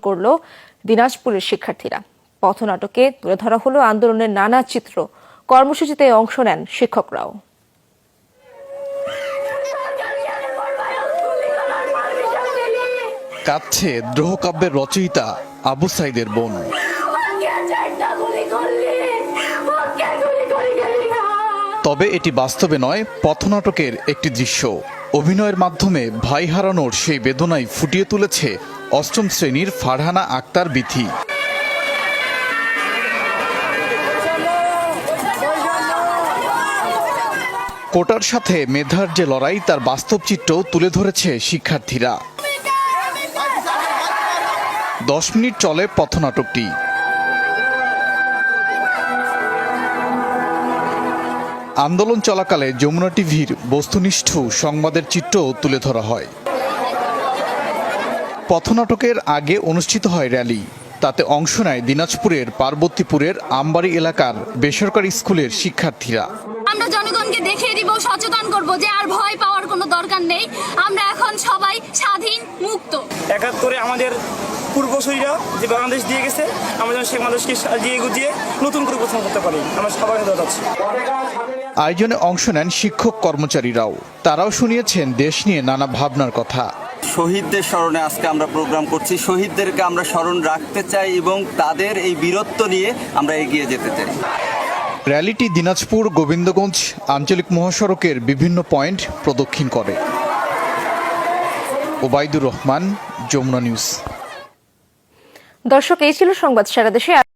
করল দিনাজপুরের শিক্ষার্থীরা। পথনাটকে তুলে ধরা হলো আন্দোলনের নানা চিত্র। কর্মসূচিতে অংশ নেন শিক্ষকরাও। কাঁদছে দ্রোহকাব্যের রচয়িতা আবু সাইদের বোন। তবে এটি বাস্তবে নয়, পথনাটকের একটি দৃশ্য। অভিনয়ের মাধ্যমে ভাই হারানোর সেই বেদনাই ফুটিয়ে তুলেছে অষ্টম শ্রেণীর ফারহানা আক্তার বিথি। কোটার সাথে মেধার যে লড়াই, তার বাস্তব চিত্র তুলে ধরেছে শিক্ষার্থীরা। 10 মিনিট চলে পথনাটকটি। আন্দোলন চলাকালে যমুনা টিভির বস্তুনিষ্ঠ সংবাদের চিত্রও তুলে ধরা হয়। পথনাটকের আগে অনুষ্ঠিত হয় র্যালি। তাতে অংশ নেয় দিনাজপুরের পার্বতীপুরের আমবাড়ি এলাকার বেসরকারি স্কুলের শিক্ষার্থীরা। আমরা জনগণকে দেখিয়ে দিব, সচেতন করব যে আর ভয় পাওয়ার কোনো দরকার নেই। আমরা এখন সবাই স্বাধীন, মুক্ত। ৭১ আমাদের পূর্বসূরীরা যে বাংলাদেশ দিয়ে গেছে, আমরা যেন সেই মানুষকে দিয়ে গুজিয়ে নতুন করে প্রথম করতে পারি। আমরা সবাই দরকার আছে। আয়োজনে অংশ নেন শিক্ষক কর্মচারীরাও। তারাও শুনিয়েছেন দেশ নিয়ে নানা ভাবনার কথা। শহীদদের স্মরণে আজকে আমরা প্রোগ্রাম করছি। শহীদদেরকে আমরা স্মরণ রাখতে চাই এবং তাদের এই বীরত্ব নিয়ে আমরা এগিয়ে যেতে চাই। র্যালিটি দিনাজপুর গোবিন্দগঞ্জ আঞ্চলিক মহাসড়কের বিভিন্ন পয়েন্ট প্রদক্ষিণ করে। ওবায়দুর রহমান, যমুনা নিউজ। দর্শক, এই ছিল সংবাদ সারা দেশে।